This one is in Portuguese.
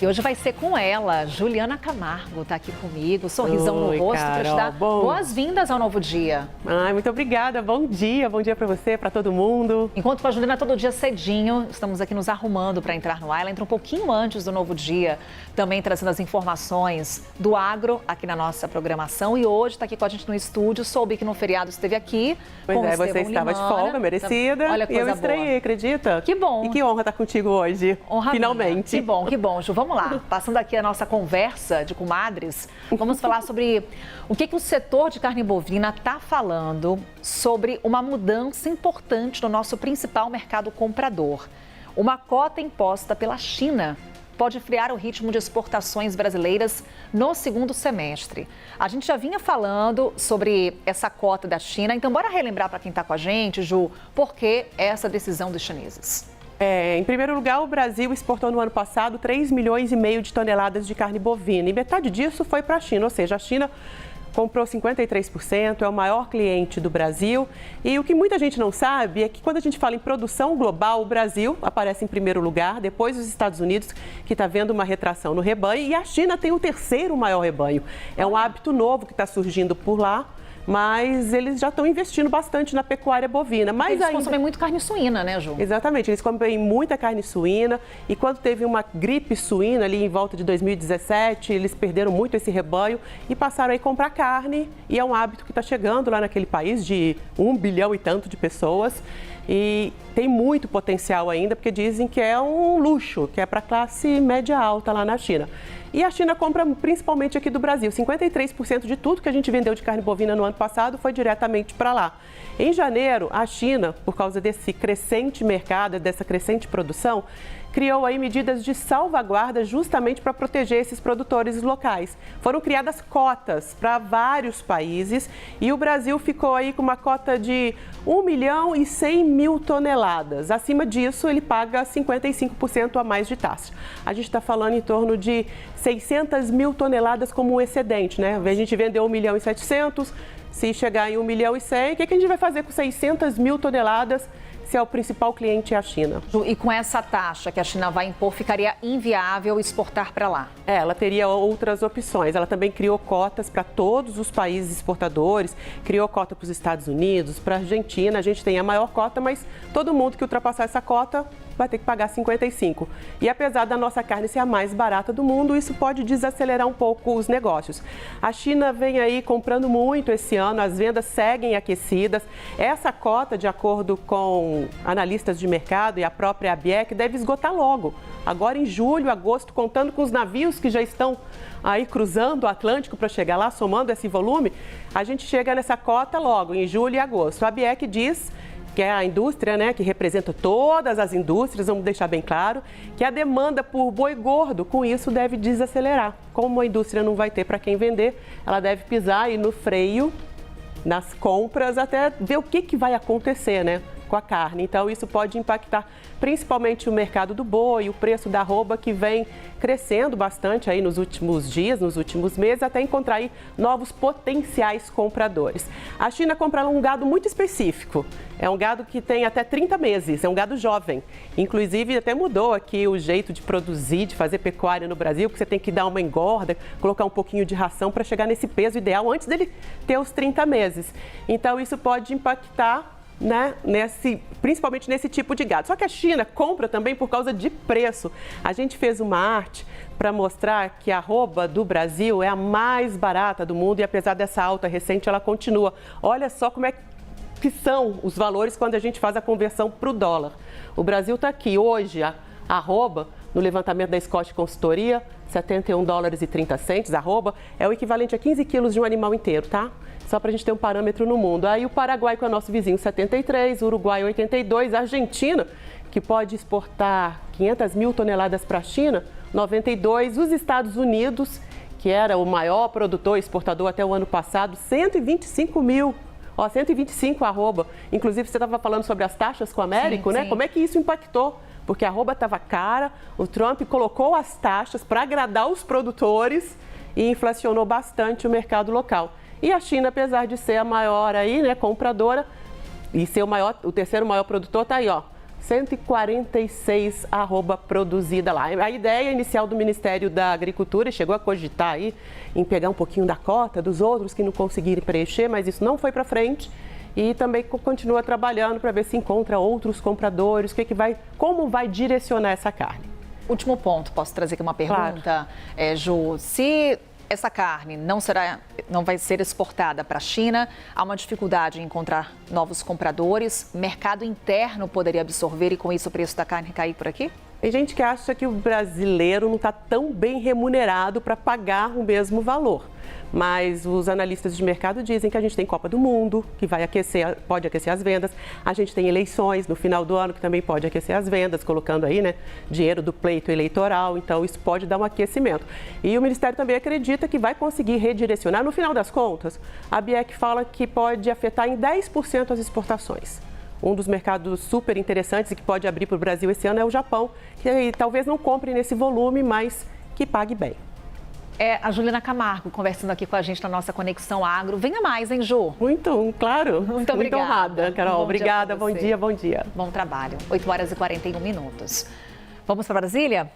E hoje vai ser com ela, Juliana Camargo, está aqui comigo, sorrisão no rosto para te dar boas-vindas ao novo dia. Ai, muito obrigada, bom dia para você, para todo mundo. Enquanto com a Juliana todo dia cedinho, estamos aqui nos arrumando para entrar no ar. Ela entra um pouquinho antes do novo dia, também trazendo as informações do agro aqui na nossa programação. E hoje está aqui com a gente no estúdio, soube que no feriado esteve aqui. Pois é, você estava de folga, merecida. Olha, e eu estreiei, boa. Acredita? Que bom. E que honra estar contigo hoje, honra finalmente. Minha. Que bom, Ju. Vamos lá, passando aqui a nossa conversa de comadres, vamos falar sobre o que o setor de carne bovina está falando sobre uma mudança importante no nosso principal mercado comprador. Uma cota imposta pela China pode frear o ritmo de exportações brasileiras no segundo semestre. A gente já vinha falando sobre essa cota da China, então bora relembrar para quem está com a gente, Ju, por que essa decisão dos chineses? Em primeiro lugar, o Brasil exportou no ano passado 3,5 milhões de toneladas de carne bovina e metade disso foi para a China, ou seja, a China comprou 53%, é o maior cliente do Brasil. E o que muita gente não sabe é que quando a gente fala em produção global, o Brasil aparece em primeiro lugar, depois os Estados Unidos, que está vendo uma retração no rebanho, e a China tem o terceiro maior rebanho. É um hábito novo que está surgindo por lá. Mas eles já estão investindo bastante na pecuária bovina. Mas eles consomem muito carne suína, né, Ju? Exatamente, eles comem muita carne suína e quando teve uma gripe suína ali em volta de 2017, eles perderam muito esse rebanho e passaram a comprar carne e é um hábito que está chegando lá naquele país de 1 bilhão e tanto de pessoas. E tem muito potencial ainda, porque dizem que é um luxo, que é para a classe média alta lá na China. E a China compra principalmente aqui do Brasil. 53% de tudo que a gente vendeu de carne bovina no ano passado foi diretamente para lá. Em janeiro, a China, por causa desse crescente mercado, dessa crescente produção, criou aí medidas de salvaguarda justamente para proteger esses produtores locais. Foram criadas cotas para vários países e o Brasil ficou aí com uma cota de 1 milhão e 100 mil toneladas. Acima disso, ele paga 55% a mais de taxa. A gente está falando em torno de 600 mil toneladas como um excedente, né? A gente vendeu 1 milhão e 700, se chegar em 1 milhão e 100, o que a gente vai fazer com 600 mil toneladas? Se é o principal cliente é a China. E com essa taxa que a China vai impor, ficaria inviável exportar para lá? Ela teria outras opções. Ela também criou cotas para todos os países exportadores, criou cota para os Estados Unidos, para a Argentina. A gente tem a maior cota, mas todo mundo que ultrapassar essa cota vai ter que pagar 55. E apesar da nossa carne ser a mais barata do mundo, isso pode desacelerar um pouco os negócios. A China vem aí comprando muito esse ano, as vendas seguem aquecidas. Essa cota, de acordo com analistas de mercado e a própria ABIEC, deve esgotar logo. Agora em julho, agosto, contando com os navios que já estão aí cruzando o Atlântico para chegar lá, somando esse volume, a gente chega nessa cota logo, em julho e agosto. A ABIEC diz que é a indústria, né, que representa todas as indústrias, vamos deixar bem claro, que a demanda por boi gordo, com isso, deve desacelerar. Como a indústria não vai ter para quem vender, ela deve pisar aí no freio, nas compras, até ver o que vai acontecer, né, com a carne. Então, isso pode impactar principalmente o mercado do boi, o preço da arroba, que vem crescendo bastante aí nos últimos dias, nos últimos meses, até encontrar aí novos potenciais compradores. A China compra um gado muito específico. É um gado que tem até 30 meses, é um gado jovem. Inclusive, até mudou aqui o jeito de produzir, de fazer pecuária no Brasil, porque você tem que dar uma engorda, colocar um pouquinho de ração para chegar nesse peso ideal antes dele ter os 30 meses. Então, isso pode impactar, né, principalmente nesse tipo de gado. Só que a China compra também por causa de preço. A gente fez uma arte para mostrar que a arroba do Brasil é a mais barata do mundo e apesar dessa alta recente, ela continua. Olha só como é que são os valores quando a gente faz a conversão para o dólar. O Brasil está aqui hoje, a arroba, no levantamento da Scott Consultoria, 71 dólares e 30 centes, arroba, é o equivalente a 15 quilos de um animal inteiro, tá? Só para a gente ter um parâmetro no mundo. Aí o Paraguai, que é o nosso vizinho, 73, o Uruguai, 82, a Argentina, que pode exportar 500 mil toneladas para a China, 92, os Estados Unidos, que era o maior produtor e exportador até o ano passado, 125 mil. 125 arroba. Inclusive, você estava falando sobre as taxas com o Américo, né? Sim. Como é que isso impactou? Porque a arroba estava cara, o Trump colocou as taxas para agradar os produtores e inflacionou bastante o mercado local. E a China, apesar de ser a maior aí, né, compradora e ser o terceiro maior produtor, está aí, 146 @produzida lá. A ideia inicial do Ministério da Agricultura chegou a cogitar aí em pegar um pouquinho da cota dos outros que não conseguirem preencher, mas isso não foi para frente. E também continua trabalhando para ver se encontra outros compradores, como vai direcionar essa carne. Último ponto, posso trazer aqui uma pergunta, Claro. Ju? Se essa carne não vai ser exportada para a China, há uma dificuldade em encontrar novos compradores, mercado interno poderia absorver e com isso o preço da carne cair por aqui? Tem gente que acha que o brasileiro não está tão bem remunerado para pagar o mesmo valor. Mas os analistas de mercado dizem que a gente tem Copa do Mundo, que pode aquecer as vendas. A gente tem eleições no final do ano, que também pode aquecer as vendas, colocando aí, dinheiro do pleito eleitoral. Então, isso pode dar um aquecimento. E o Ministério também acredita que vai conseguir redirecionar. No final das contas, a BIEC fala que pode afetar em 10% as exportações. Um dos mercados super interessantes e que pode abrir para o Brasil esse ano é o Japão, que talvez não compre nesse volume, mas que pague bem. É a Juliana Camargo conversando aqui com a gente na nossa Conexão Agro. Venha mais, hein, Ju? Claro. Muito obrigada. Muito honrada, Carol. Obrigada, bom dia. Bom trabalho. 8h41. Vamos para Brasília?